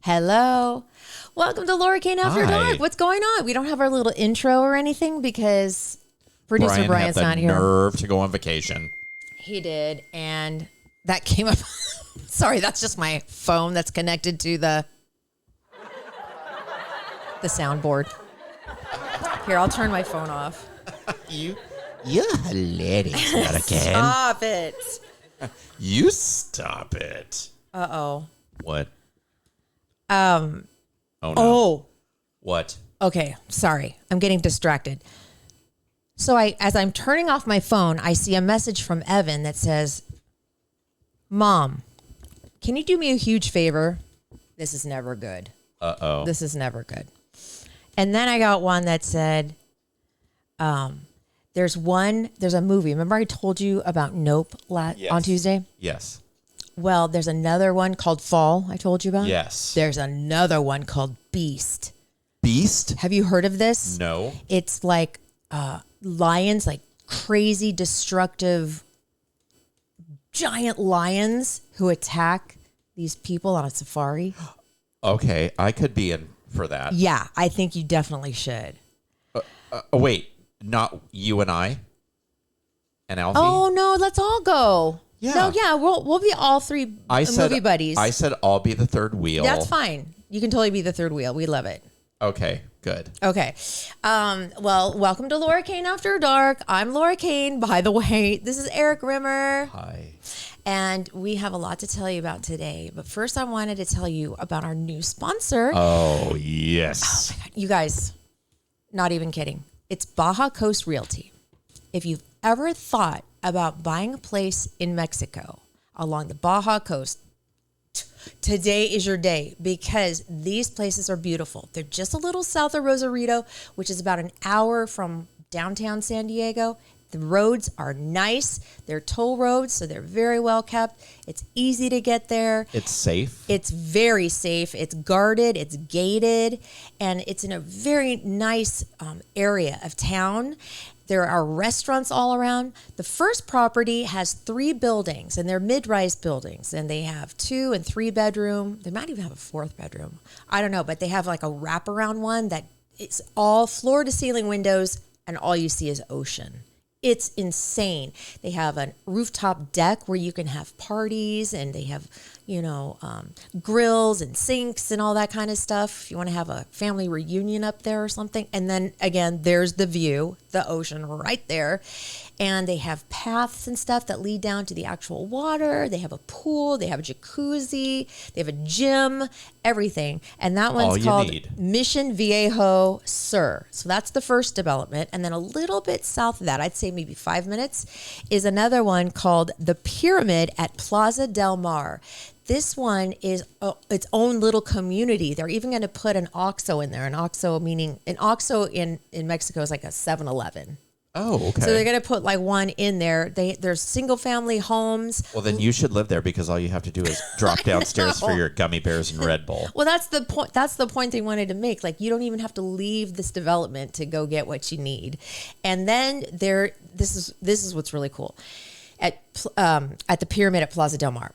Hello. Welcome to Laura Kane After Dark. What's going on? We don't have our little intro or anything because producer Brian's not here. Brian had the nerve to go on vacation. He did, and that came up. Sorry, that's just my phone that's connected to the soundboard. Here, I'll turn my phone off. You're hilarious, Laura Kane. Stop it. You stop it. Uh-oh. What? Oh, no. Oh. What? Okay, sorry. I'm getting distracted. So as I'm turning off my phone, I see a message from Evan that says, Mom, can you do me a huge favor? This is never good. Uh-oh. This is never good. And then I got one that said, there's a movie. Remember I told you about Nope on Tuesday? Yes. Well, there's another one called Fall I told you about. Yes. There's another one called Beast. Beast? Have you heard of this? No. It's like lions, like crazy, destructive, giant lions who attack these people on a safari. Okay, I could be in for that. Yeah, I think you definitely should. Wait, not you and I? And Alfie? Oh, no, let's all go. Yeah. No, yeah, we'll be all three movie buddies. I said I'll be the third wheel. That's fine. You can totally be the third wheel. We love it. Okay, good. Okay. Well, welcome to Laura Kane After Dark. I'm Laura Kane. By the way, this is Erik Rimmer. Hi. And we have a lot to tell you about today. But first, I wanted to tell you about our new sponsor. Oh, yes. Oh, my God. You guys, not even kidding. It's Baja Coast Realty. If you've ever thought about buying a place in Mexico along the Baja Coast, today is your day because these places are beautiful. They're just a little south of Rosarito, which is about an hour from downtown San Diego. The roads are nice. They're toll roads, so they're very well kept. It's easy to get there. It's safe. It's very safe. It's guarded. It's gated. And it's in a very nice area of town. There are restaurants all around. The first property has 3 buildings, and they're mid-rise buildings, and they have 2 and 3 bedroom. They might even have a 4th bedroom. I don't know, but they have like a wraparound one that it's all floor-to-ceiling windows, and all you see is ocean. It's insane. They have a rooftop deck where you can have parties, and they have, grills and sinks and all that kind of stuff. If you want to have a family reunion up there or something. And then again, there's the view, the ocean right there. And they have paths and stuff that lead down to the actual water. They have a pool. They have a jacuzzi. They have a gym, everything. And that one's called Mission Viejo Sur. So that's the first development. And then a little bit south of that, I'd say maybe 5 minutes, is another one called The Pyramid at Plaza del Mar. This one is its own little community. They're even going to put an OXXO in there. An OXXO in Mexico is like a 7-Eleven. Oh, okay. So they're going to put like one in there. There's single family homes. Well, then you should live there because all you have to do is drop downstairs for your gummy bears and Red Bull. Well, that's the point. That's the point they wanted to make. Like, you don't even have to leave this development to go get what you need. And then this is what's really cool. At the Pyramid at Plaza del Mar,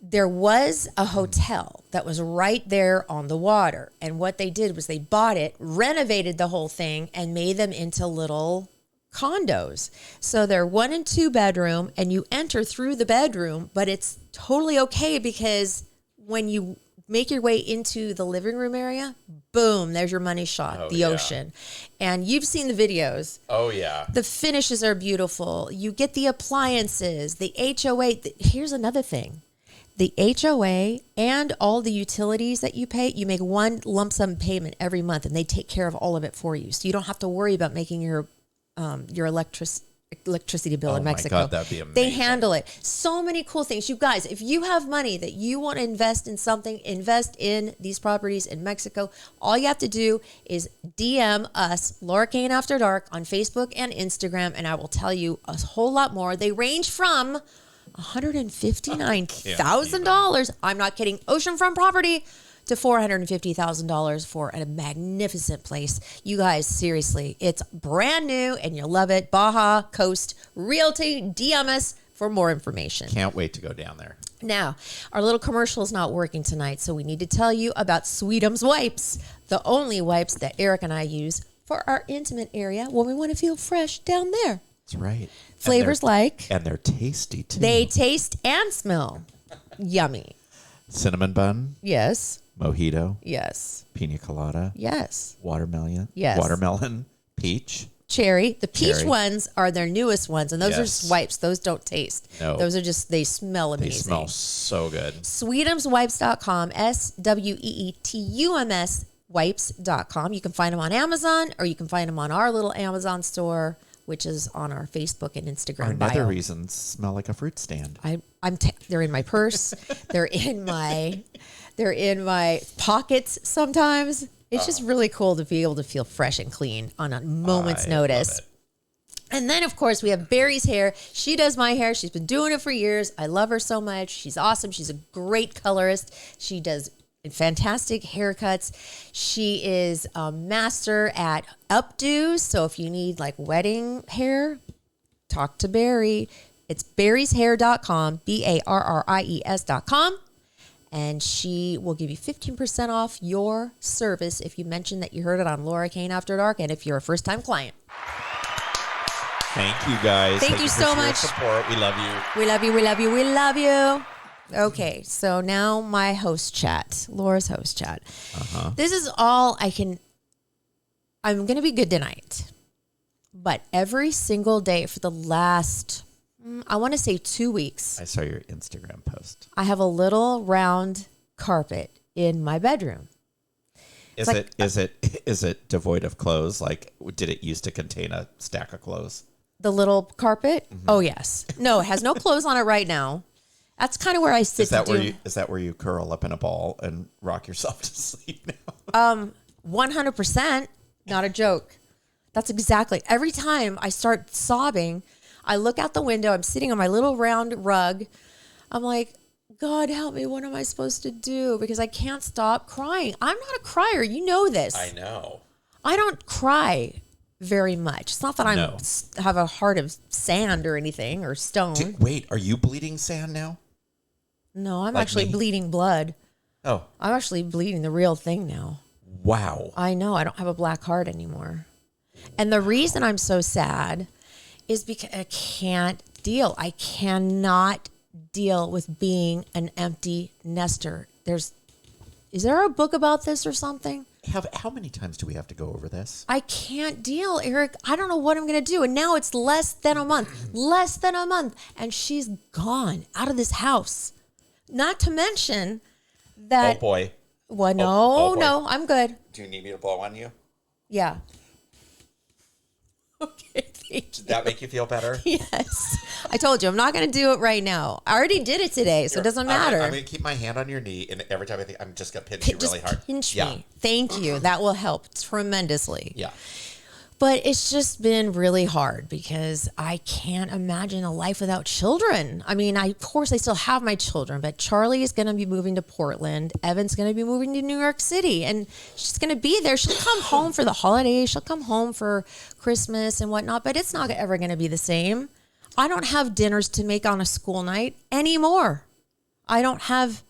there was a hotel that was right there on the water. And what they did was they bought it, renovated the whole thing, and made them into little condos. So they're 1 and 2 bedroom, and you enter through the bedroom, but it's totally okay because when you make your way into the living room area, boom, there's your money shot, ocean. And you've seen the videos. Oh, yeah. The finishes are beautiful. You get the appliances, the HOA. Here's another thing. The HOA and all the utilities that you pay, you make one lump sum payment every month, and they take care of all of it for you. So you don't have to worry about making your electricity bill in Mexico. Oh my God, that'd be amazing. They handle it. So many cool things. You guys, if you have money that you want to invest in something, invest in these properties in Mexico. All you have to do is DM us, Laura Kane After Dark, on Facebook and Instagram, and I will tell you a whole lot more. They range from $159,000. I'm not kidding. Oceanfront property to $450,000 for a magnificent place. You guys, seriously, it's brand new and you'll love it. Baja Coast Realty. DM us for more information. Can't wait to go down there. Now, our little commercial is not working tonight, so we need to tell you about Sweetums Wipes, the only wipes that Erik and I use for our intimate area when we want to feel fresh down there. That's right. Flavors and they're tasty too. They taste and smell yummy. Cinnamon bun. Yes. Mojito. Yes. Pina colada. Yes. Watermelon. Yes. Watermelon. Peach. Cherry. The peach Cherry. ones are their newest ones, and those are just wipes. Those don't taste. No. Those are just, they smell amazing. They smell so good. Sweetumswipes.com, SWEETUMS wipes.com. You can find them on Amazon, or you can find them on our little Amazon store, which is on our Facebook and Instagram Our bio. nether reasons smell like a fruit stand. They're in my purse. they're in my pockets sometimes. It's just really cool to be able to feel fresh and clean on a moment's notice. And then, of course, we have Barry's hair. She does my hair. She's been doing it for years. I love her so much. She's awesome. She's a great colorist. She does fantastic haircuts. She is a master at updos. So if you need like wedding hair, talk to Barry. It's barryshair.com, BARRIES.com. And she will give you 15% off your service if you mention that you heard it on Laura Kane After Dark, and if you're a first-time client. Thank you, guys. Thank you so much. Support. We love you. We love you. We love you. We love you. Okay, so now my host chat, Laura's host chat. This is all I'm going to be good tonight. But every single day for the last, I want to say 2 weeks, I saw your Instagram post. I have a little round carpet in my bedroom. Is it devoid of clothes? Like, did it used to contain a stack of clothes? The little carpet? Mm-hmm. Oh, yes. No, it has no clothes on it right now. That's kind of where I sit. Is that where you curl up in a ball and rock yourself to sleep now? 100%. Not a joke. That's exactly. Every time I start sobbing, I look out the window. I'm sitting on my little round rug. I'm like, God help me. What am I supposed to do? Because I can't stop crying. I'm not a crier. You know this. I know. I don't cry very much. It's not that I have a heart of sand or anything or stone. Wait, are you bleeding sand now? No, I'm actually bleeding blood. Oh. I'm actually bleeding the real thing now. Wow. I know. I don't have a black heart anymore. And the reason I'm so sad is because I can't deal. I cannot deal with being an empty nester. Is there a book about this or something? How many times do we have to go over this? I can't deal, Erik. I don't know what I'm going to do. And now it's less than a month. And she's gone out of this house. Not to mention that. Oh, boy. Well, no, I'm good. Do you need me to blow on you? Yeah. Okay, thank you. Did that make you feel better? Yes. I told you, I'm not going to do it right now. I already did it today, so it doesn't matter. I'm going to keep my hand on your knee, and every time I think, I'm just going to pinch you really hard. Pinch me. Thank you. That will help tremendously. Yeah. But it's just been really hard because I can't imagine a life without children. I mean, of course, I still have my children, but Charlie is going to be moving to Portland. Evan's going to be moving to New York City, and she's going to be there. She'll come home for the holidays. She'll come home for Christmas and whatnot, but it's not ever going to be the same. I don't have dinners to make on a school night anymore. I don't have,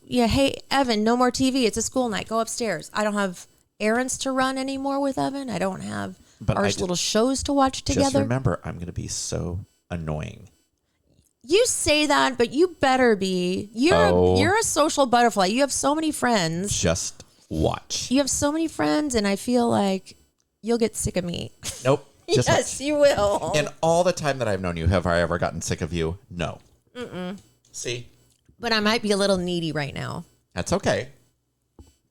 hey, Evan, no more TV. It's a school night. Go upstairs. I don't have errands to run anymore with Evan. I don't have our little shows to watch together. Just remember, I'm going to be so annoying. You say that, but you better be. You're a social butterfly. You have so many friends. Just watch. You have so many friends, and I feel like you'll get sick of me. Nope. Just yes, you will. And all the time that I've known you, have I ever gotten sick of you? No. Mm-mm. See? But I might be a little needy right now. That's okay.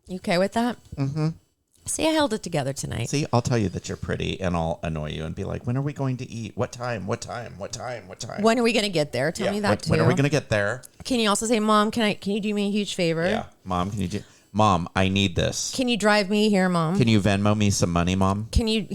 You okay with that? Mm-hmm. See, I held it together tonight. See, I'll tell you that you're pretty, and I'll annoy you and be like, when are we going to eat? What time? What time? What time? What time? When are we going to get there? Tell me that, too. When are we going to get there? Can you also say, Mom, can you do me a huge favor? Yeah. Mom, Mom, I need this. Can you drive me here, Mom? Can you Venmo me some money, Mom? Can you...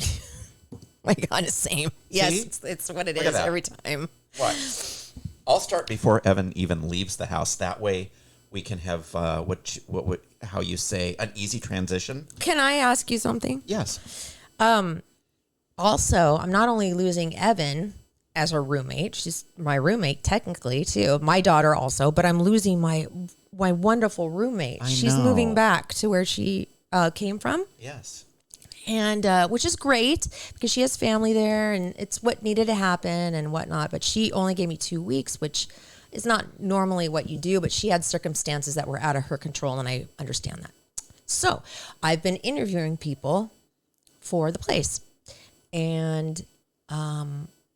My God, it's same. Yes, it's what it is every time. What? I'll start before Evan even leaves the house. That way we can have how you say, an easy transition. Can I ask you something? Yes. Also, I'm not only losing Evan as a roommate. She's my roommate technically too. My daughter also, but I'm losing my wonderful roommate. She's moving back to where she came from. Yes. And which is great because she has family there and it's what needed to happen and whatnot. But she only gave me 2 weeks, which is not normally what you do, but she had circumstances that were out of her control, and I understand that. So I've been interviewing people for the place, and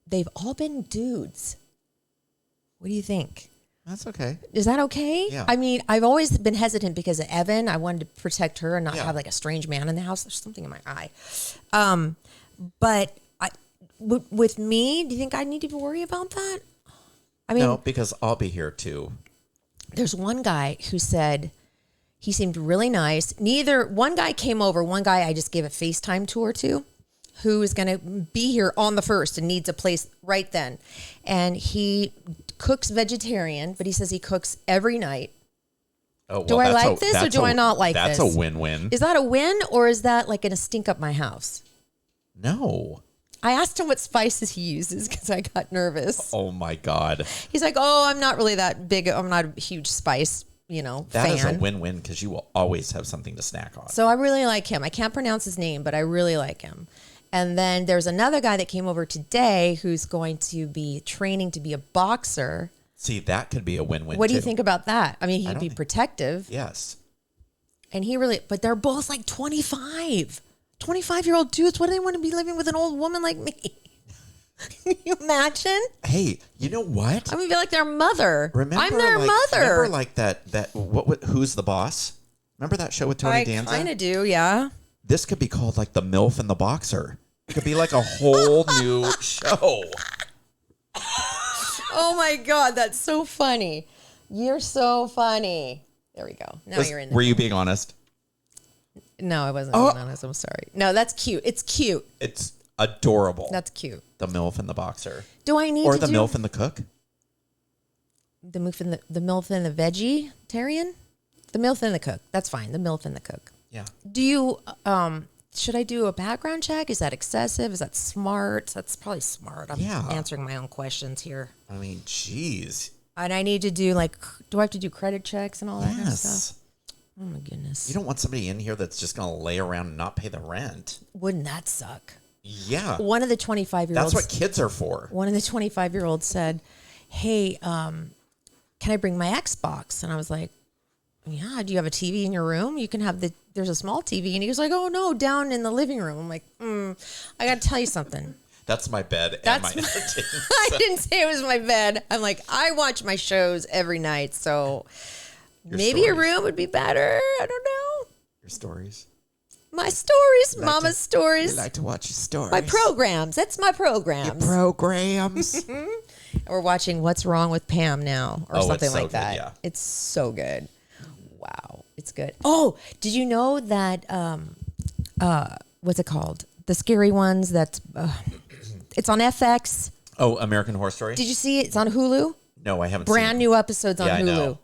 they've all been dudes. What do you think? That's okay. Is that okay? Yeah. I mean, I've always been hesitant because of Evan. I wanted to protect her and not Yeah. have like a strange man in the house. There's something in my eye. But with me, do you think I need to worry about that? I mean, No, because I'll be here too. there's one guy who said he seemed really nice. One guy came over. One guy I just gave a FaceTime tour to, who is going to be here on the 1st and needs a place right then. And he cooks vegetarian, but he says he cooks every night. Oh, well, Do I like this or do I not like this? That's a win-win. Is that a win or is that like going to stink up my house? No. I asked him what spices he uses because I got nervous. Oh, my God. He's like, oh, I'm not really that big. I'm not a huge spice, fan. That is a win-win because you will always have something to snack on. So I really like him. I can't pronounce his name, but I really like him. And then there's another guy that came over today who's going to be training to be a boxer. See, that could be a win-win. What do you think about that? I mean, he'd be protective. Yes. And but they're both like 25. 25-year-old dudes. What do they want to be living with an old woman like me? Can you imagine? Hey, you know what? I'm going to be like their mother. I'm their mother. Remember like that Who's the Boss? Remember that show with Tony Danza? I kind of do, yeah. This could be called like The MILF and the Boxer. It could be like a whole new show. Oh my God, that's so funny. You're so funny. There we go. Now you're in there. Were you being honest? No, I wasn't being honest. I'm sorry. No, that's cute. It's cute. It's adorable. That's cute. The MILF and the Boxer. Do I need or to the do MILF and the Cook? the MILF and the vegetarian? The MILF and the cook. That's fine. The MILF and the cook. Yeah. Do you should I do a background check? Is that excessive? Is that smart? That's probably smart. I'm answering my own questions here. I mean, geez. And I need to do do I have to do credit checks and all that kind of stuff? Oh my goodness. You don't want somebody in here that's just going to lay around and not pay the rent. Wouldn't that suck? Yeah. One of the 25-year-olds. That's what kids are for. One of the 25-year-olds said, hey, can I bring my Xbox? And I was like, yeah, do you have a TV in your room? You can have there's a small TV. And he was like, oh no, down in the living room. I'm like, I got to tell you something. That's my bed and my entertainment. I didn't say it was my bed. I'm like, I watch my shows every night. So maybe a room would be better. I don't know. Your stories. My stories, Mama's stories. You like to watch your stories. My programs. That's my programs. Your programs. We're watching What's Wrong with Pam now or something it's so like that. good, yeah. It's so good. Wow. It's good. Oh, did you know that, what's it called? The scary ones that's, it's on FX. Oh, American Horror Story? Did you see it? It's on Hulu. No, I haven't seen it. Brand new episodes on Hulu. I know.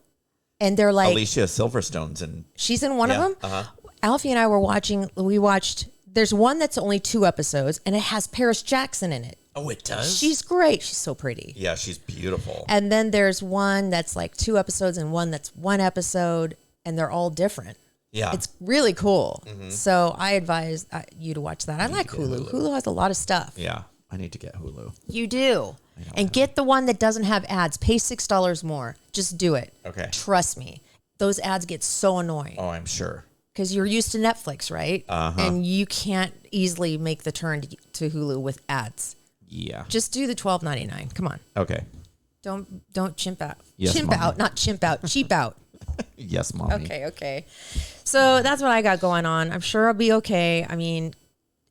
And they're like, Alicia Silverstone's in. She's in one of them. Uh-huh. Alfie and I watched, there's one that's only 2 episodes and it has Paris Jackson in it. Oh, it does? She's great. She's so pretty. Yeah, she's beautiful. And then there's one that's like 2 episodes and one that's 1 episode and they're all different. Yeah. It's really cool. Mm-hmm. So I advise you to watch that. I like Hulu. Hulu has a lot of stuff. Yeah. I need to get Hulu. You do. And get the one that doesn't have ads. Pay $6 more. Just do it. Okay. Trust me. Those ads get so annoying. Oh, I'm sure. Because you're used to Netflix, right? Uh-huh. And you can't easily make the turn to Hulu with ads. Yeah. Just do the $12.99. Come on. Okay. Don't chimp out. Yes, chimp Mommy. out, not chimp out. Cheap out. Yes, Mommy. Okay. So that's what I got going on. I'm sure I'll be okay. I mean,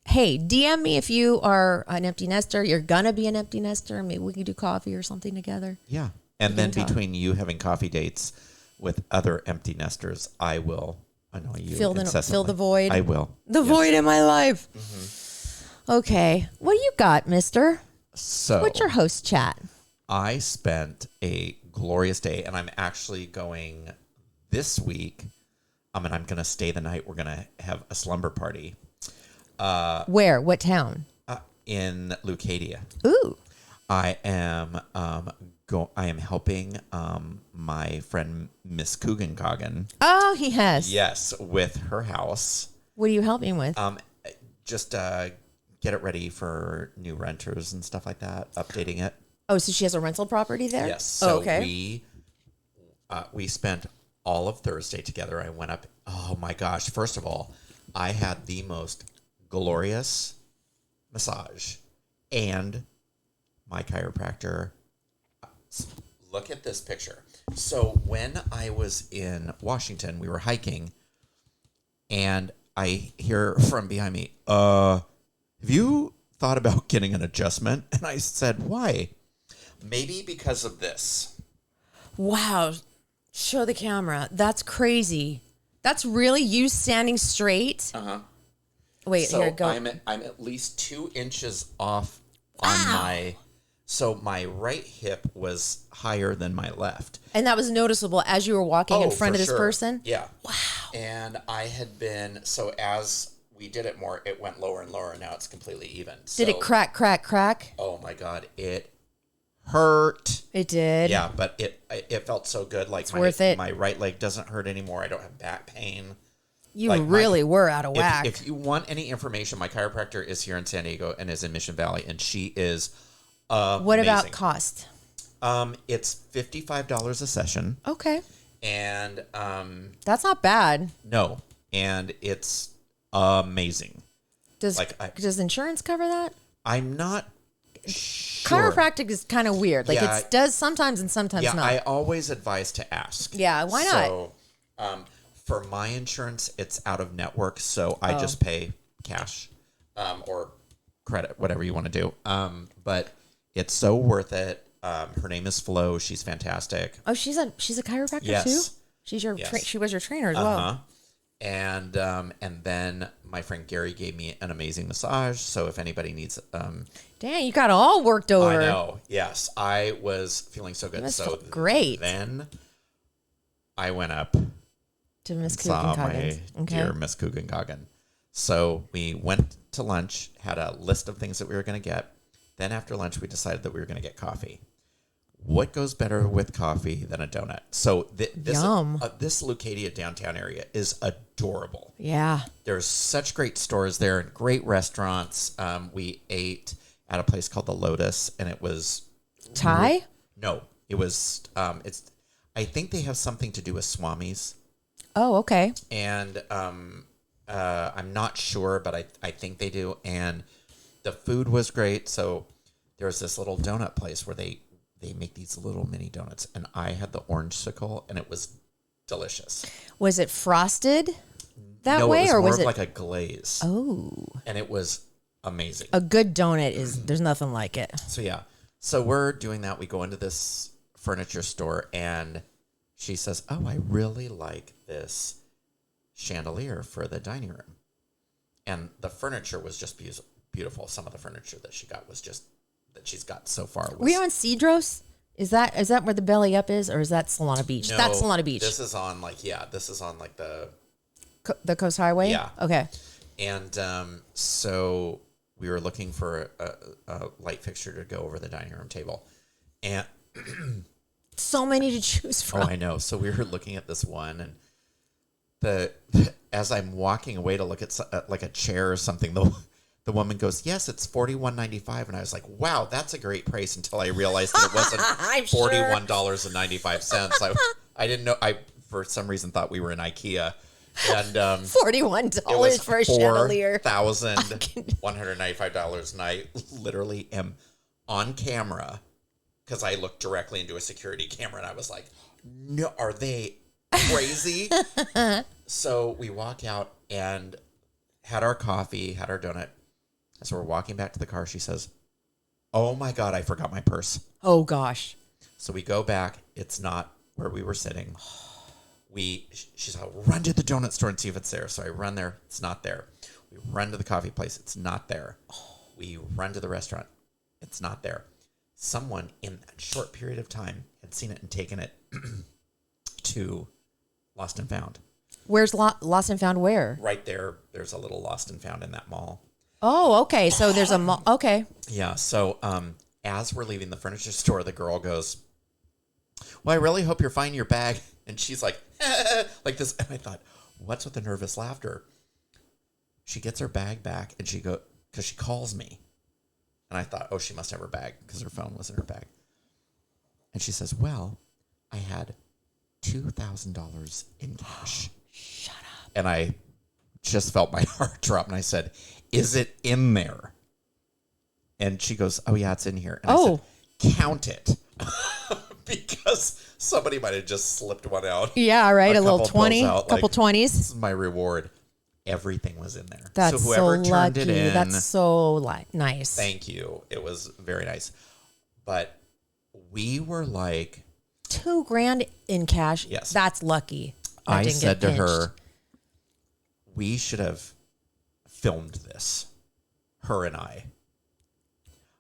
hey, DM me if you are an empty nester. You're gonna be an empty nester. Maybe we can do coffee or something together. Yeah. And then between you having coffee dates with other empty nesters, I will annoy you. Fill the void. I will. The void in my life. Mm-hmm. Okay. What do you got, mister? So what's your host chat? I spent a glorious day, and I'm actually going this week. I'm going to stay the night. We're going to have a slumber party. Where? What town? In Leucadia. Ooh. I am I am helping my friend Miss Coogan. Oh, he has. Yes, with her house. What are you helping with? Just get it ready for new renters and stuff like that. Updating it. Oh, so she has a rental property there? Yes. So okay. we spent all of Thursday together. I went up. Oh my gosh! First of all, I had the most glorious massage, and my chiropractor. Look at this picture. So when I was in Washington, we were hiking, and I hear from behind me, have you thought about getting an adjustment? And I said, why? Maybe because of this. Wow. Show the camera. That's crazy. That's really you standing straight? Uh-huh. Wait, so here, go. I'm at least 2 inches off on my... So my right hip was higher than my left. And that was noticeable as you were walking in front of this person? Yeah. Wow. And I had been... So as we did it more, it went lower and lower, and now it's completely even. Did it crack? Oh, my God. It hurt. It did? Yeah, but it felt so good. Like worth it. My right leg doesn't hurt anymore. I don't have back pain. You really were out of whack. If you want any information, my chiropractor is here in San Diego and is in Mission Valley, and she is amazing. What about cost? It's $55 a session. Okay. And that's not bad. No, and it's amazing. Does insurance cover that? I'm not sure. Chiropractic is kind of weird. Like it does sometimes and sometimes not. I always advise to ask. Yeah, why not? So, for my insurance, it's out of network, so I just pay cash or credit, whatever you want to do. But it's so worth it. Her name is Flo. She's fantastic. Oh, she's a chiropractor too? She's your she was your trainer as well. And then my friend Gary gave me an amazing massage. So if anybody needs, dang, you got all worked over. I know. Yes, I was feeling so good. So great. Then I went up to Miss saw my dear Miss Coogan. So we went to lunch, had a list of things that we were going to get. Then after lunch, we decided that we were going to get coffee. What goes better with coffee than a donut? So this Leucadia downtown area is adorable. Yeah. There's such great stores there and great restaurants. We ate at a place called the Lotus, and it was... Thai? No, it was... I think they have something to do with Swamis. Oh, okay. And I'm not sure, but I think they do. And the food was great. So there's this little donut place where they make these little mini donuts. And I had the orange-sicle, and it was delicious. Was it frosted that way? Or was it like a glaze? Oh. And it was amazing. A good donut there's nothing like it. So, yeah. So we're doing that. We go into this furniture store, and she says, oh, I really like this chandelier for the dining room. And the furniture was just beautiful. Some of the furniture that she got was just, that she's got so far. Were you on Cedros? Is that where the belly up is, or is that Solana Beach? No, that's Solana Beach. This is on the Coast Highway? Yeah. Okay. And so we were looking for a light fixture to go over the dining room table. And so many to choose from. Oh, I know. So we were looking at this one, and as I'm walking away to look at like a chair or something, the woman goes, "Yes, it's $41.95," and I was like, "Wow, that's a great price." Until I realized that it wasn't $41.95. I didn't know. I for some reason thought we were in IKEA, and $41 for a chandelier, $4,195, and I literally am on camera because I looked directly into a security camera, and I was like, "No, are they crazy?" So we walk out and had our coffee, had our donut. As we're walking back to the car, she says, "Oh my God, I forgot my purse." Oh gosh. So we go back. It's not where we were sitting. She's like, "Run to the donut store and see if it's there." So I run there. It's not there. We run to the coffee place. It's not there. We run to the restaurant. It's not there. Someone in that short period of time had seen it and taken it to Lost and Found. Where's Lost and Found where? Right there. There's a little Lost and Found in that mall. Oh, okay. So there's a mall. Okay. Yeah. So, as we're leaving the furniture store, the girl goes, well, I really hope you're finding your bag. And she's like, like this. And I thought, what's with the nervous laughter? She gets her bag back and because she calls me. And I thought, oh, she must have her bag because her phone was in her bag. And she says, well, I had $2,000 in cash. Shut up. And I just felt my heart drop. And I said, is it in there? And she goes, oh, yeah, it's in here. And I said, count it. Because somebody might have just slipped one out. Yeah, right. A little 20, couple 20s. This is my reward. Everything was in there. That's so whoever so turned lucky. it in. That's so nice. Thank you. It was very nice. But we were like $2,000 in cash. Yes. That's lucky. I said to her, we should have filmed this. Her and I.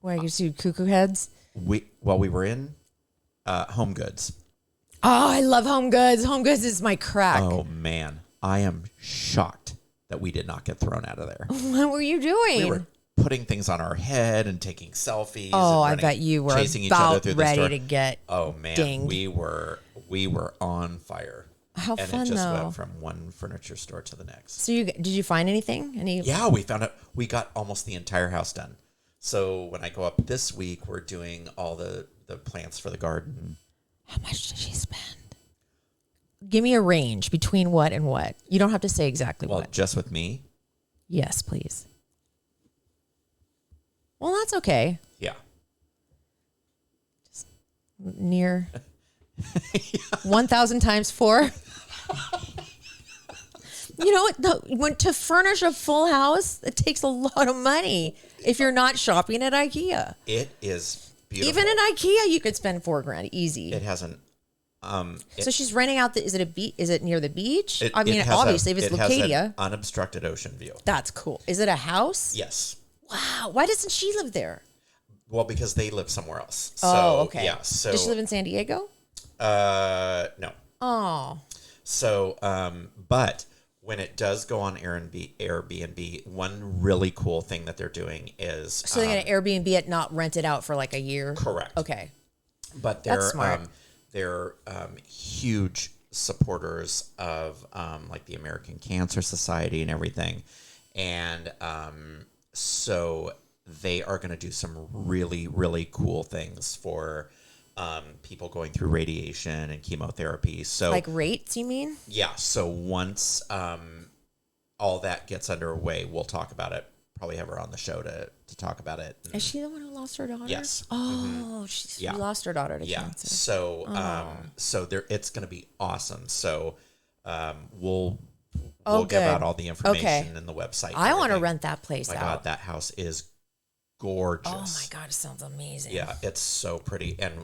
Where you see cuckoo heads? We were in Home Goods. Oh, I love Home Goods. Home Goods is my crack. Oh man, I am shocked that we did not get thrown out of there. What were you doing? We were putting things on our head and taking selfies. Oh, and I bet you were chasing each other about through ready the store. to get Oh man, dinged. we were on fire. How and fun it just though. went from one furniture store to the next. So did you find anything? Yeah, we found out. We got almost the entire house done. So when I go up this week, we're doing all the plants for the garden. How much did she spend? Give me a range between what and what. You don't have to say exactly Well, what. just with me? Yes, please. Well, that's okay. Yeah. Just near 1,000 times 4. You know what? To furnish a full house, it takes a lot of money if you're not shopping at IKEA. It is beautiful. Even in IKEA, you could spend $4,000 easy. It hasn't. So she's renting out. Is it near the beach? It Obviously, if it's Leucadia, has an unobstructed ocean view. that's cool. Is it a house? Yes. Wow. Why doesn't she live there? Well, because they live somewhere else. Oh, okay. Yeah. So does she live in San Diego? No. Oh. So, but when it does go on Airbnb, one really cool thing that they're doing is So they're gonna Airbnb it, not rent it out for like a year. Correct. Okay. But That's smart. They're huge supporters of like the American Cancer Society and everything, and so they are going to do some really, really cool things for people going through radiation and chemotherapy. So, Like rates, you mean? yeah. So once all that gets underway, we'll talk about it. Probably have her on the show to talk about it. Is she the one who lost her daughter? Yes. Oh, she lost her daughter to cancer. So it's going to be awesome. So we'll good. give out all the information in the website. I want to everything. rent that place My out. God, that house is gorgeous. Oh my God, it sounds amazing. Yeah, it's so pretty. And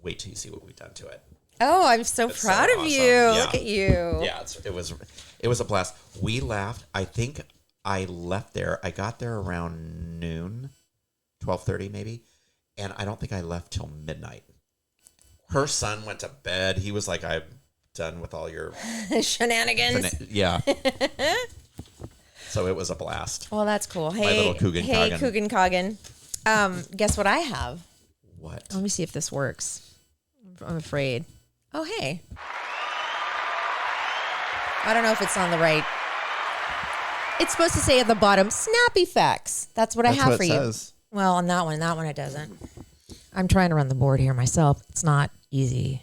wait till you see what we've done to it. Oh, I'm so It's proud so of awesome. you. Yeah. Look at you. Yeah, it was a blast. We laughed. I think I left there. I got there around noon, 12:30 maybe, and I don't think I left till midnight. Her son went to bed. He was like, "I'm done with all your Shenanigans." Yeah. So it was a blast. Well, that's cool. Hey, little Coogan Coggin. Coogan Coggin. Guess what I have? What? Let me see if this works. I'm afraid. Oh, hey. I don't know if it's on the right. It's supposed to say at the bottom, Snappy Facts. That's what I have for you. Says. Well, on that one it doesn't. I'm trying to run the board here myself. It's not easy.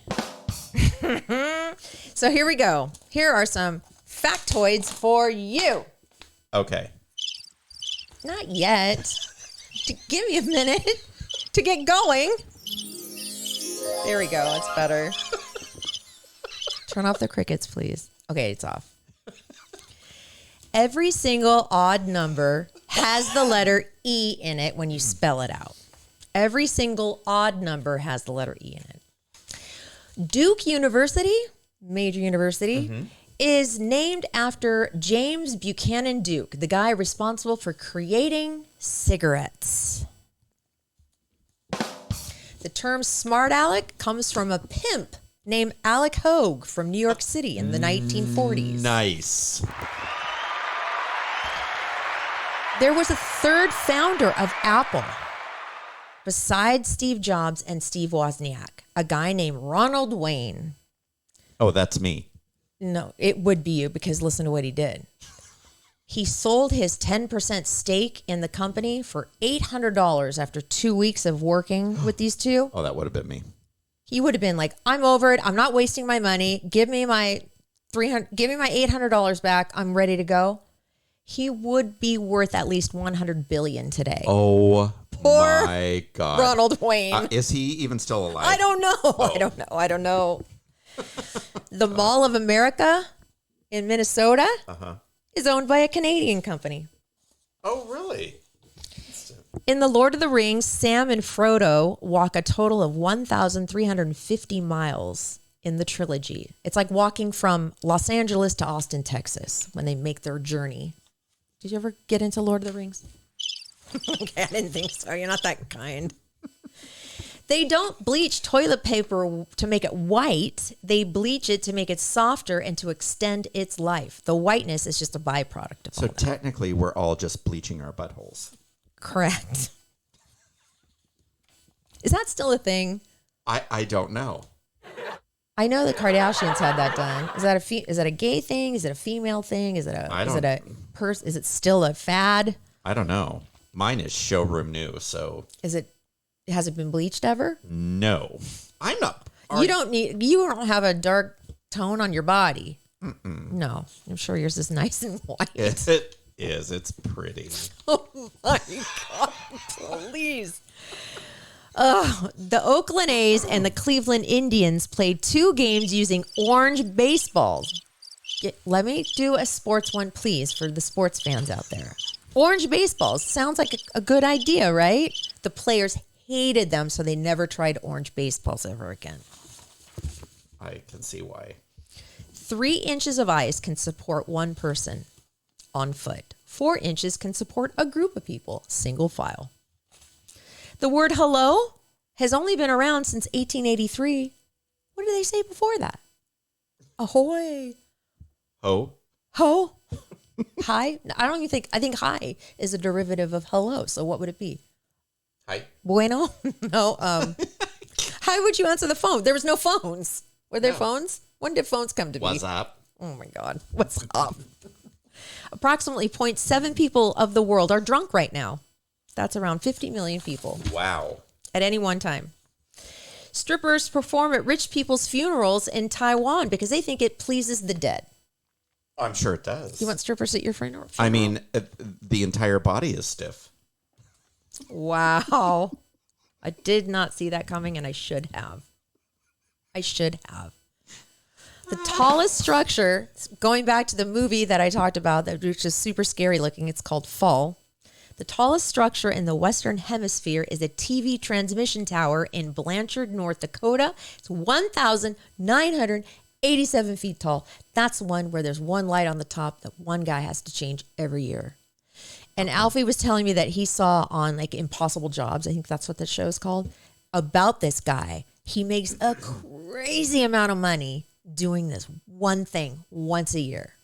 So here we go. Here are some factoids for you. Okay. Not yet. Give me a minute to get going. There we go. It's better. Turn off the crickets, please. Okay, it's off. Every single odd number has the letter E in it when you spell it out. Every single odd number has the letter E in it. Duke University, major university, is named after James Buchanan Duke, the guy responsible for creating cigarettes. The term smart aleck comes from a pimp named Alec Hogue from New York City in the 1940s. Nice. There was a third founder of Apple besides Steve Jobs and Steve Wozniak, a guy named Ronald Wayne. Oh, that's me. No, it would be you because listen to what he did. He sold his 10% stake in the company for $800 after 2 weeks of working with these two. Oh, that would have been me. He would have been like, I'm over it. I'm not wasting my money. Give me my $800 back. I'm ready to go. He would be worth at least $100 billion today. Oh, poor my God. Ronald Wayne. Is he even still alive? I don't know. Oh. I don't know. The Mall of America in Minnesota is owned by a Canadian company. Oh, really? In The Lord of the Rings, Sam and Frodo walk a total of 1,350 miles in the trilogy. It's like walking from Los Angeles to Austin, Texas when they make their journey. Did you ever get into Lord of the Rings? Okay, I didn't think so. You're not that kind. They don't bleach toilet paper to make it white. They bleach it to make it softer and to extend its life. The whiteness is just a byproduct of all that. Technically, we're all just bleaching our buttholes. Correct. Is that still a thing? I don't know. I know the Kardashians had that done. Is that a gay thing? Is it a female thing? Is it still a fad? I don't know. Mine is showroom new, so Has it been bleached ever? no. I'm not. You don't have a dark tone on your body. No, I'm sure yours is nice and white. It is. It's pretty. Oh my God, please. The Oakland A's and the Cleveland Indians played 2 games using orange baseballs. Let me do a sports one, please, for the sports fans out there. Orange baseballs. Sounds like a good idea, right? The players hated them, so they never tried orange baseballs ever again. I can see why. 3 inches of ice can support one person on foot. 4 inches can support a group of people, single file. The word hello has only been around since 1883. What did they say before that? Ahoy. Ho. Ho. Hi. I think hi is a derivative of hello. So what would it be? Hi. Bueno. No. How would you answer the phone? There was no phones. Were there phones? When did phones come to be? What's up? Oh my God. What's up? Approximately 0.7 people of the world are drunk right now. That's around 50 million people. Wow. At any one time. Strippers perform at rich people's funerals in Taiwan because they think it pleases the dead. I'm sure it does. You want strippers at your funeral? I mean, the entire body is stiff. Wow. I did not see that coming, and I should have. The tallest structure, going back to the movie that I talked about, which is super scary looking, it's called Fall. The tallest structure in the Western Hemisphere is a TV transmission tower in Blanchard, North Dakota. It's 1,987 feet tall. That's one where there's one light on the top that one guy has to change every year. And Alfie was telling me that he saw on like Impossible Jobs, I think that's what the show is called, about this guy. He makes a crazy amount of money doing this one thing once a year.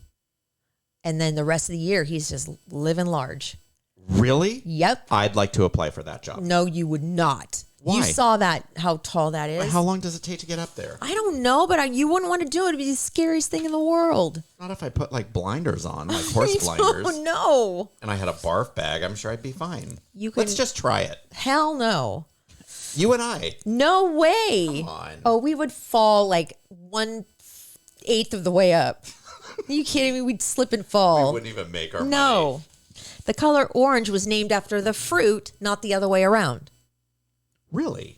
And then the rest of the year, he's just living large. Really? Yep. I'd like to apply for that job. No, you would not. Why? You saw that, how tall that is. How long does it take to get up there? I don't know, but you wouldn't want to do it. It'd be the scariest thing in the world. Not if I put like blinders on, like horse blinders. Oh, no. And I had a barf bag. I'm sure I'd be fine. Let's just try it. Hell no. You and I. No way. Come on. Oh, we would fall like 1/8 of the way up. Are you kidding me? We'd slip and fall. We wouldn't even make our money. No. The color orange was named after the fruit, not the other way around. Really?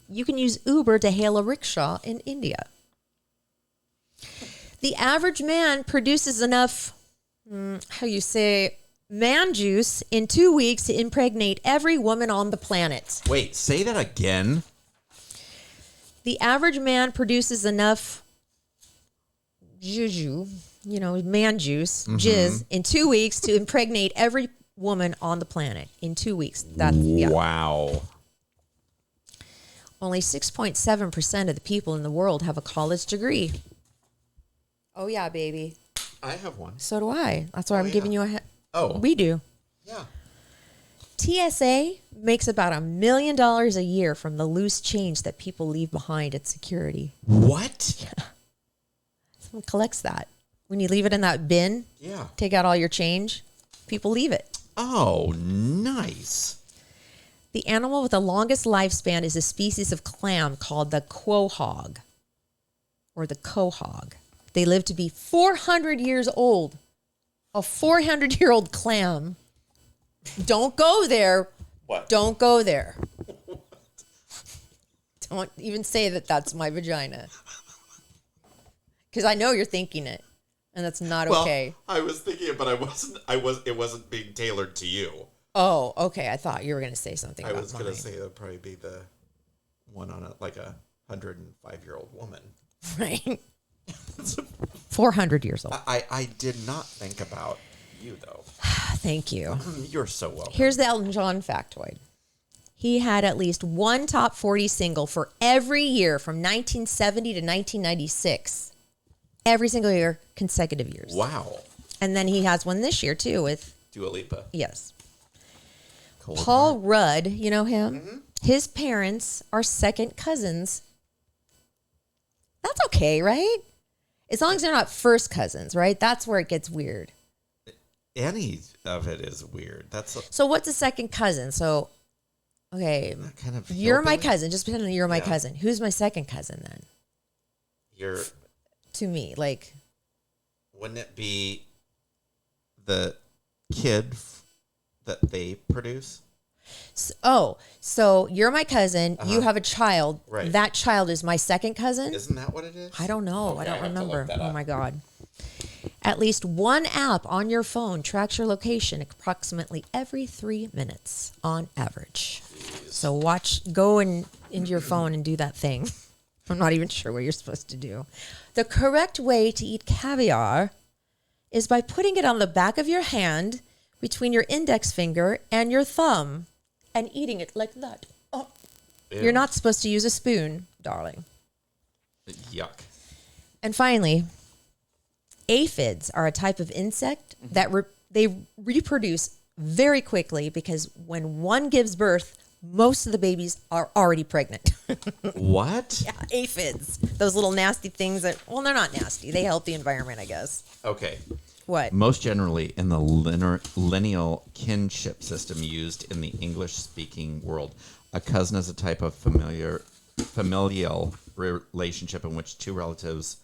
You can use Uber to hail a rickshaw in India. The average man produces enough, man juice in 2 weeks to impregnate every woman on the planet. Wait, say that again. The average man produces enough juju, man juice, jizz, in 2 weeks to impregnate every woman on the planet. In 2 weeks. Wow. Only 6.7% of the people in the world have a college degree. Oh, yeah, baby. I have one. So do I. That's why I'm giving you a... Oh. We do. Yeah. TSA makes about $1 million a year from the loose change that people leave behind at security. What? Someone collects that. When you leave it in that bin, take out all your change, people leave it. Oh, nice. The animal with the longest lifespan is a species of clam called the quahog, or the quahog. They live to be 400 years old. A 400-year-old clam. Don't go there. What? Don't go there. Don't even say that that's my vagina. Because I know you're thinking it, and that's not okay. I was thinking it, but it wasn't being tailored to you. Oh, okay. I thought you were going to say something about I was mine. going to say that would probably be the one on a 105-year-old woman. Right. 400 years old. I did not think about you, though. Thank you. You're so welcome. Here's the Elton John factoid. He had at least one top 40 single for every year from 1970 to 1996. Every single year, consecutive years. Wow. And then he has one this year, too, with... Dua Lipa. Yes. Cold Paul heart. Rudd, you know him? Mm-hmm. His parents are second cousins. That's okay, right? As long as they're not first cousins, right? That's where it gets weird. Any of it is weird. So what's a second cousin? So, okay, kind of you're my hillbilly? cousin. Just pretend you're my cousin. Who's my second cousin then? You're... To me, Wouldn't it be the kid that they produce? So you're my cousin. You have a child. Right. That child is my second cousin? Isn't that what it is? I don't know. Okay, I don't have to look remember. that Oh, up. my God. At least one app on your phone tracks your location approximately every 3 minutes on average. So go into your phone and do that thing. I'm not even sure what you're supposed to do. The correct way to eat caviar is by putting it on the back of your hand between your index finger and your thumb and eating it like that. Oh. You're not supposed to use a spoon, darling. Yuck. And finally, aphids are a type of insect that they reproduce very quickly because when one gives birth, most of the babies are already pregnant. What? Yeah, aphids. Those little nasty things that, well, they're not nasty. They help the environment, I guess. Okay. What? Most generally in the lineal kinship system used in the English-speaking world, a cousin is a type of familial relationship in which two relatives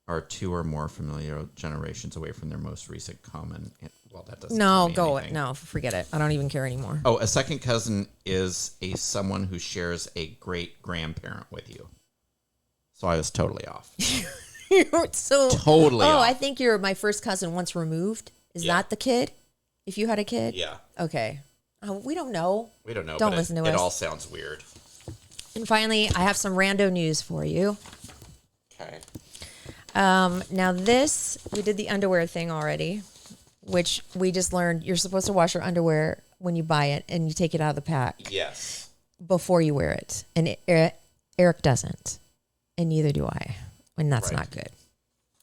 are two or more familial generations away from their most recent common. Well, that doesn't. No, tell me anything. No, forget it. I don't even care anymore. Oh, a second cousin is someone who shares a great grandparent with you. So I was totally off. So Totally off. I think you're my first cousin once removed. Is that the kid? If you had a kid? Yeah. Okay. We don't know. We don't know. Don't but listen to it us. all sounds weird. And finally, I have some rando news for you. Okay. Now this, we did the underwear thing already, which we just learned you're supposed to wash your underwear when you buy it and you take it out of the pack Yes. before you wear it. And Erik doesn't, and neither do I. And that's Right. not good.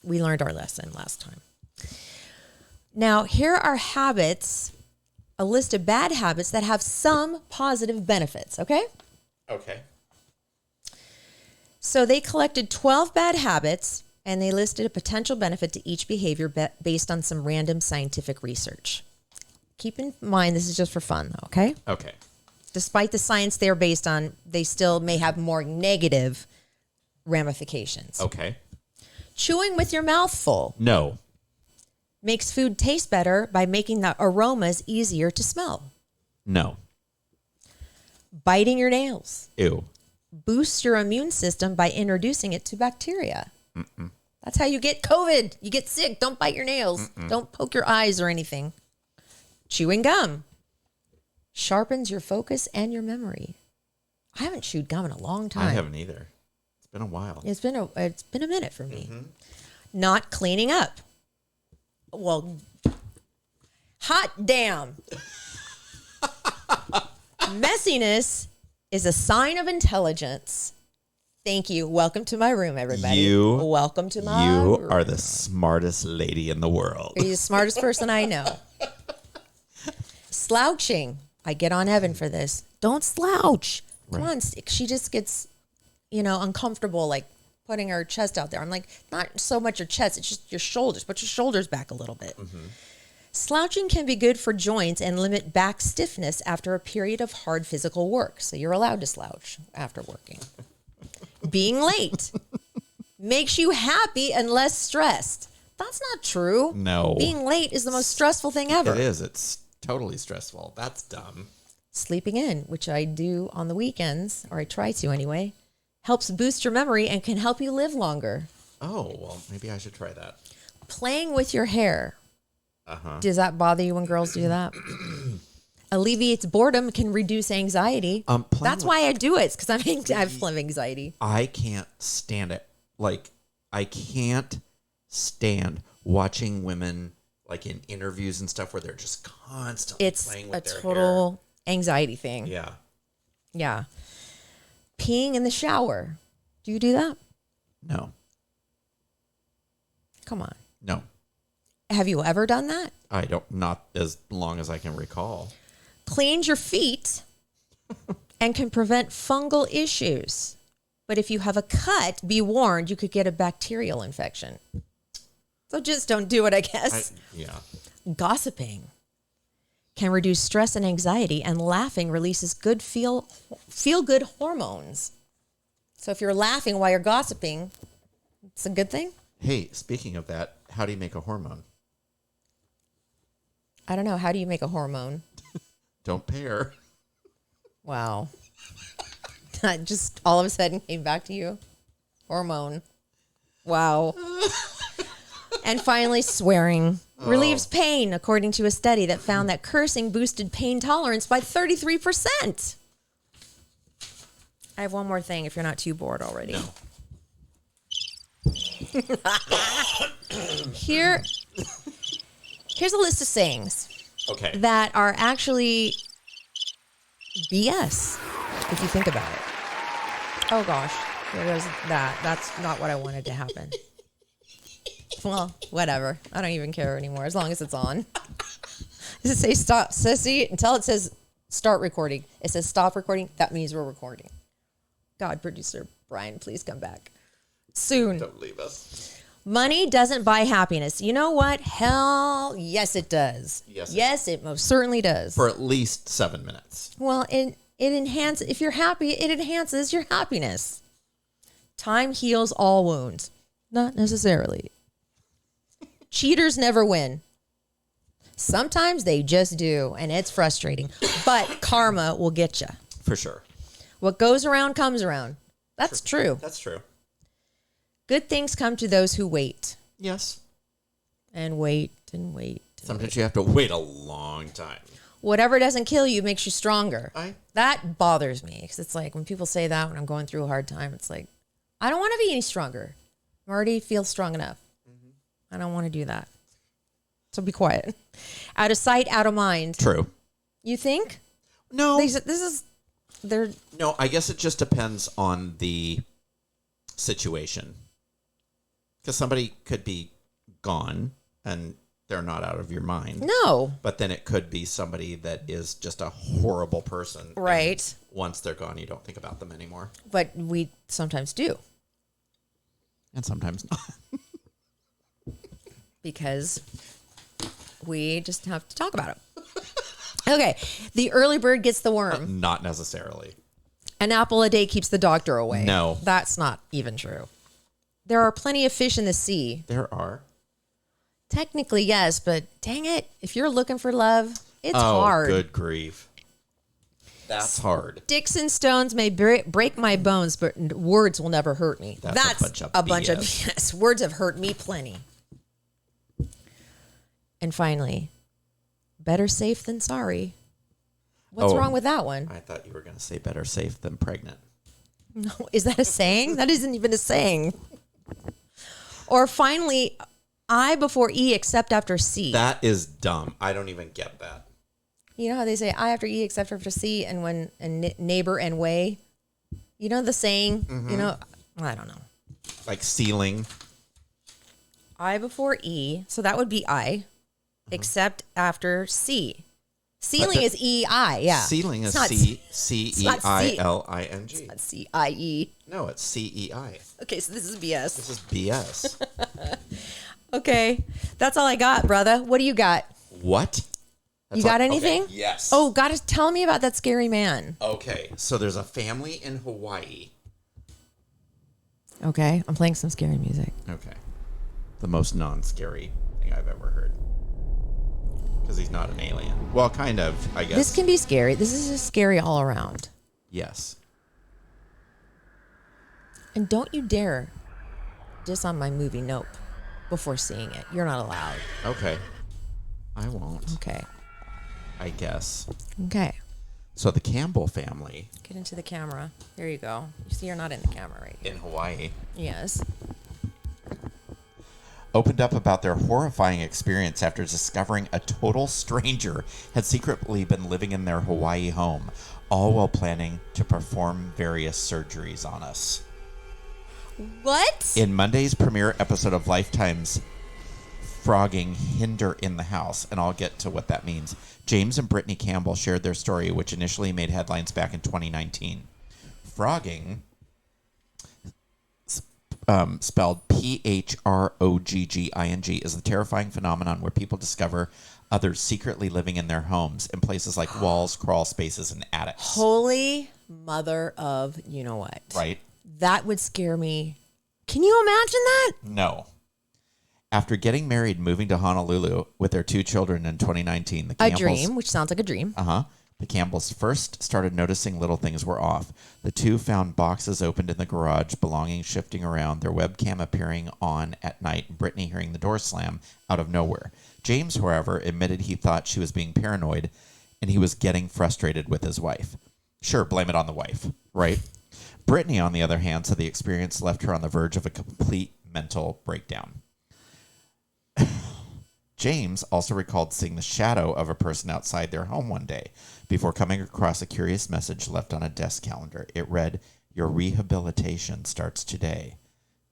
We learned our lesson last time. Now, here are habits, a list of bad habits that have some positive benefits, okay? Okay. So they collected 12 bad habits, and they listed a potential benefit to each behavior based on some random scientific research. Keep in mind, this is just for fun, though, okay? Okay. Despite the science they're based on, they still may have more negative ramifications. Okay. Chewing with your mouth full No. makes food taste better by making the aromas easier to smell. No. Biting your nails Ew. boosts your immune system by introducing it to bacteria. That's how you get COVID. You get sick. Don't bite your nails. Don't poke your eyes or anything. Chewing gum sharpens your focus and your memory. I haven't chewed gum in a long time. I haven't either. It's been a while. It's been a minute for me. Not cleaning up. Well, hot damn. Messiness is a sign of intelligence. Thank you. Welcome to my room, everybody. Welcome to my room. You are the smartest lady in the world. You're the smartest person I know. Slouching I get on Evan for this. Don't slouch. Come Right. on. She just gets, uncomfortable, like putting her chest out there. I'm like, not so much your chest, it's just your shoulders. Put your shoulders back a little bit. Slouching can be good for joints and limit back stiffness after a period of hard physical work. So you're allowed to slouch after working. Being late makes you happy and less stressed. That's not true. No. Being late is the most stressful thing ever. It is. It's totally stressful. That's dumb. Sleeping in, which I do on the weekends, or I try to anyway, helps boost your memory and can help you live longer. Oh, well, maybe I should try that. Playing with your hair. Uh-huh. Does that bother you when girls do that? Alleviates boredom, can reduce anxiety. That's why I do it. It's because I have anxiety. I can't stand it. Like, I can't stand watching women, like in interviews and stuff, where they're just constantly playing with their hair. It's a total anxiety thing. Yeah. Yeah. Peeing in the shower. Do you do that? No. Come on. No. Have you ever done that? I don't. Not as long as I can recall. Cleans your feet and can prevent fungal issues. But if you have a cut, be warned, you could get a bacterial infection. So just don't do it, I guess. Yeah. Gossiping can reduce stress and anxiety, and laughing releases good feel-good hormones. So if you're laughing while you're gossiping, it's a good thing. Hey, speaking of that, how do you make a hormone? I don't know. How do you make a hormone? Don't pair. Wow. That just all of a sudden came back to you. Hormone. Wow. And finally, swearing relieves pain, according to a study that found that cursing boosted pain tolerance by 33%. I have one more thing if you're not too bored already. No. Here's a list of sayings Okay. that are actually BS, if you think about it. Oh gosh, there goes that. That's not what I wanted to happen. Well, whatever. I don't even care anymore as long as it's on. Does it say stop, sissy? Until it says start recording. It says stop recording. That means we're recording. God, producer Brian, please come back soon. Don't leave us. Money doesn't buy happiness. You know what? Hell, yes, it does. Yes, it most certainly does. For at least 7 minutes. Well, it enhances. If you're happy, it enhances your happiness. Time heals all wounds. Not necessarily. Cheaters never win. Sometimes they just do, and it's frustrating. But karma will get you. For sure. What goes around comes around. That's true. That's true. Good things come to those who wait. Yes. And wait and wait. Sometimes you have to wait a long time. Whatever doesn't kill you makes you stronger. I That bothers me because it's like when people say that when I'm going through a hard time, it's like, I don't want to be any stronger. I already feel strong enough. I don't want to do that. So be quiet. Out of sight, out of mind. True. You think? No. They're I guess it just depends on the situation. Because somebody could be gone and they're not out of your mind. no. But then it could be somebody that is just a horrible person. and Right. once they're gone, you don't think about them anymore. But we sometimes do And sometimes not. because we just have to talk about it. Okay. The early bird gets the worm. Not necessarily. An apple a day keeps the doctor away. No. That's not even true. There are plenty of fish in the sea. There are. Technically, yes, but dang it. If you're looking for love, it's hard. Good grief. That's hard. Sticks and stones may break my bones, but words will never hurt me. That's a bunch of BS. Words have hurt me plenty. And finally, better safe than sorry. What's wrong with that one? I thought you were going to say better safe than pregnant. No, is that a saying? That isn't even a saying. Or finally, I before E except after C. That is dumb. I don't even get that. You know how they say I after E except after C and when and neighbor and way? You know the saying? You know, I don't know. Like ceiling. I before E, so that would be I, except after C. Ceiling is E-I, yeah. Ceiling is It's not C-E-I-L-I-N-G. It's not C-I-E. No, it's C-E-I. Okay, so this is BS. This is BS. Okay, that's all I got, brother. What do you got? What? You got anything? Okay, yes. Oh, gotta tell me about that scary man. Okay, so there's a family in Hawaii. Okay, I'm playing some scary music. Okay. The most non-scary thing I've ever heard. Because he's not an alien. Well, kind of, I guess. This can be scary. This is just scary all around. Yes. And don't you dare diss on my movie Nope before seeing it. You're not allowed. Okay. I won't. Okay. I guess. Okay. So the Campbell family Get into the camera. There you go. You see, you're not in the camera right here. in Hawaii Yes. opened up about their horrifying experience after discovering a total stranger had secretly been living in their Hawaii home, all while planning to perform various surgeries on us. What? In Monday's premiere episode of Lifetime's Frogging Hinder in the House, and I'll get to what that means, James and Brittany Campbell shared their story, which initially made headlines back in 2019. Frogging, spelled P-H-R-O-G-G-I-N-G, is the terrifying phenomenon where people discover others secretly living in their homes in places like walls, crawl spaces, and attics. Holy mother of you know what? Right? That would scare me. Can you imagine that? No. After getting married and moving to Honolulu with their 2 children in 2019, the A Campbells... dream, which sounds like a dream. The Campbells first started noticing little things were off. The 2 found boxes opened in the garage, belongings shifting around, their webcam appearing on at night, and Brittany hearing the door slam out of nowhere. James, however, admitted he thought she was being paranoid, and he was getting frustrated with his wife. Sure, blame it on the wife, right? Brittany, on the other hand, said the experience left her on the verge of a complete mental breakdown. James also recalled seeing the shadow of a person outside their home one day before coming across a curious message left on a desk calendar. It read, "Your rehabilitation starts today.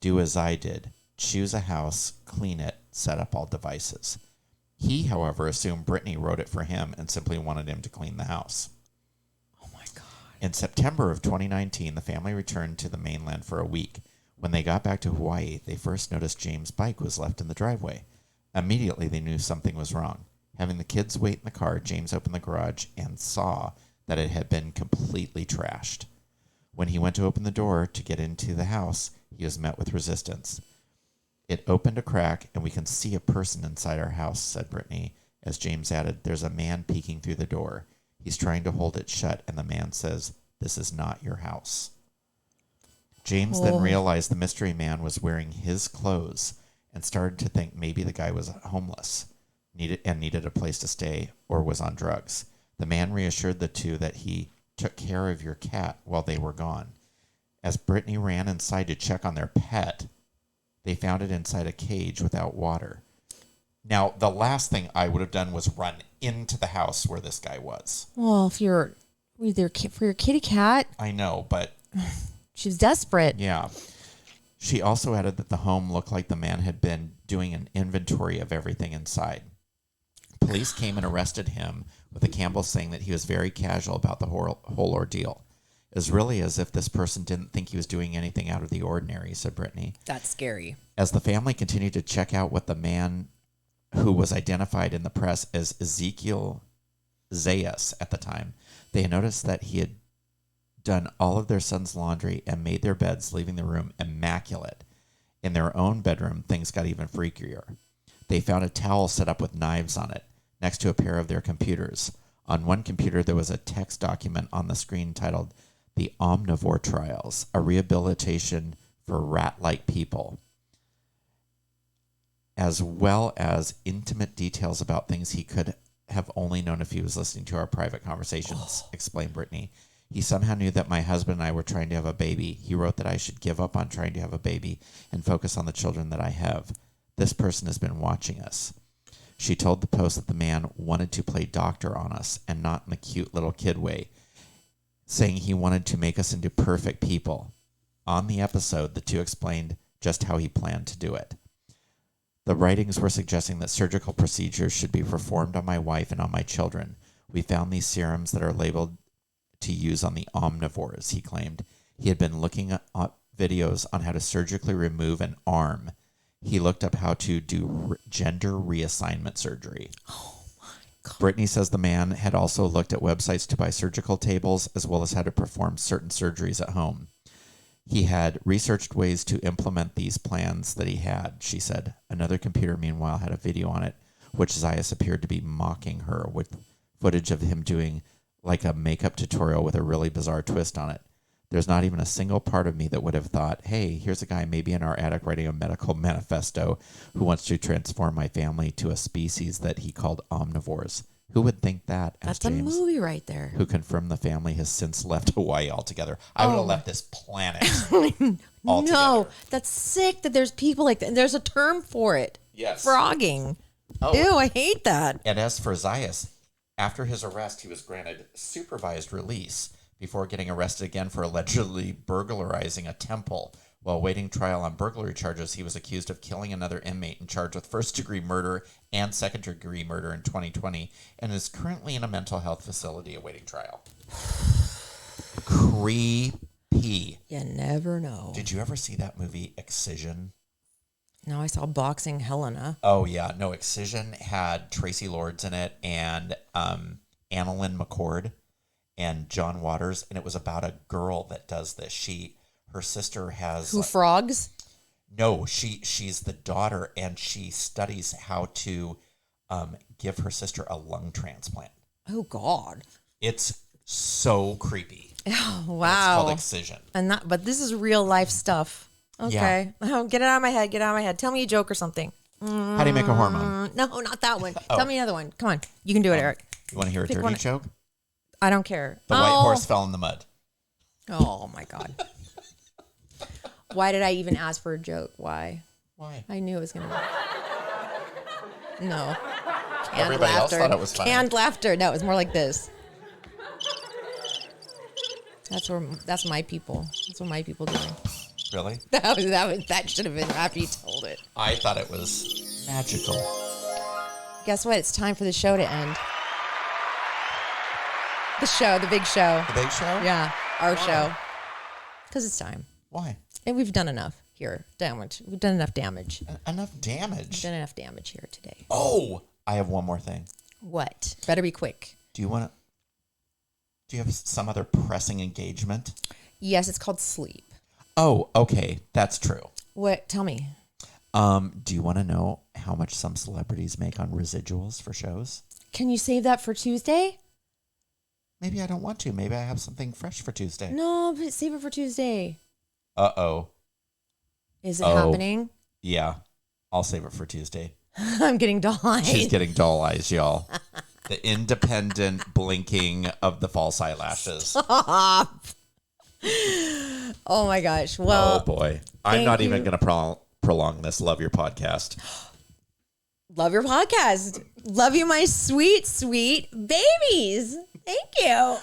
Do as I did. Choose a house, clean it, set up all devices." He, however, assumed Brittany wrote it for him and simply wanted him to clean the house. Oh my God. In September of 2019, the family returned to the mainland for a week. When they got back to Hawaii, they first noticed James' bike was left in the driveway. Immediately, they knew something was wrong. Having the kids wait in the car, James opened the garage and saw that it had been completely trashed. When he went to open the door to get into the house, he was met with resistance. "It opened a crack, and we can see a person inside our house," said Brittany, as James added, "There's a man peeking through the door. He's trying to hold it shut, and the man says, 'This is not your house.'" James then realized the mystery man was wearing his clothes and started to think maybe the guy was homeless, needed a place to stay, or was on drugs. The man reassured the 2 that he took care of your cat while they were gone. As Brittany ran inside to check on their pet, they found it inside a cage without water. Now, the last thing I would have done was run into the house where this guy was. Well, if you're for your kitty cat, I know, but... she was desperate. Yeah. She also added that the home looked like the man had been doing an inventory of everything inside. Police came and arrested him, with the Campbells saying that he was very casual about the whole ordeal. It was really as if this person didn't think he was doing anything out of the ordinary, said Brittany. That's scary. As the family continued to check out what the man who was identified in the press as Ezekiel Zayas at the time, they noticed that he had done all of their son's laundry and made their beds, leaving the room immaculate. In their own bedroom, things got even freakier. They found a towel set up with knives on it, next to a pair of their computers. On one computer, there was a text document on the screen titled "The Omnivore Trials, a Rehabilitation for Rat-Like People," as well as intimate details about things he could have only known if he was listening to our private conversations, explained Brittany. "He somehow knew that my husband and I were trying to have a baby. He wrote that I should give up on trying to have a baby and focus on the children that I have. This person has been watching us." She told the Post that the man wanted to play doctor on us, and not in the cute little kid way, saying he wanted to make us into perfect people. On the episode, the 2 explained just how he planned to do it. "The writings were suggesting that surgical procedures should be performed on my wife and on my children. We found these serums that are labeled to use on the omnivores, he claimed. He had been looking at videos on how to surgically remove an arm. He looked up how to do gender reassignment surgery. Oh, my God. Brittany says the man had also looked at websites to buy surgical tables as well as how to perform certain surgeries at home. He had researched ways to implement these plans that he had, she said. Another computer, meanwhile, had a video on it, which Zayas appeared to be mocking her with footage of him doing like a makeup tutorial with a really bizarre twist on it. There's not even a single part of me that would have thought, hey, here's a guy maybe in our attic writing a medical manifesto who wants to transform my family to a species that he called omnivores. Who would think that? That's a movie right there. Who confirmed the family has since left Hawaii altogether. I would have left this planet altogether. No, that's sick that there's people like that. There's a term for it. Yes. Frogging. Oh. Ew, I hate that. And as for Zayas, after his arrest, he was granted supervised release before getting arrested again for allegedly burglarizing a temple. While awaiting trial on burglary charges, he was accused of killing another inmate and charged with first-degree murder and second-degree murder in 2020 and is currently in a mental health facility awaiting trial. Creepy. You never know. Did you ever see that movie, Excision? No, I saw Boxing Helena. Oh, yeah. No, Excision had Tracy Lords in it and Annalyn McCord and John Waters, and it was about a girl that does this. Her sister has... Who frogs? No, she's the daughter, and she studies how to give her sister a lung transplant. Oh, God. It's so creepy. Oh, wow. It's called Excision. But this is real life stuff. Okay. Yeah. Oh, get it out of my head. Get it out of my head. Tell me a joke or something. How do you make a hormone? No, not that one. Tell me another one. Come on. You can do it, Erik. You want to hear a dirty joke? I don't care. The white horse fell in the mud. Oh, my God. Why did I even ask for a joke? Why? I knew it was going to... No. Everybody else thought it was funny. Canned laughter. No, it was more like this. That's my people. That's what my people do. Really? That should have been after you told it. I thought it was magical. Guess what? It's time for the show to end. The big show. The big show? Yeah, our show. Because it's time. Why? And we've done enough here. Damage. We've done enough damage. Enough damage? We've done enough damage here today. Oh, I have one more thing. What? Better be quick. Do you have some other pressing engagement? Yes, it's called sleep. Oh, okay. That's true. What? Tell me. Do you want to know how much some celebrities make on residuals for shows? Can you save that for Tuesday? Maybe I don't want to. Maybe I have something fresh for Tuesday. No, but save it for Tuesday. Uh-oh. Is it happening? Yeah. I'll save it for Tuesday. I'm getting doll eyes. She's getting doll eyes, y'all. The independent blinking of the false eyelashes. Stop. Oh, my gosh. Well, oh, boy. I'm not even going to prolong this. Love your podcast. Love your podcast. Love you, my sweet, sweet babies. Thank you.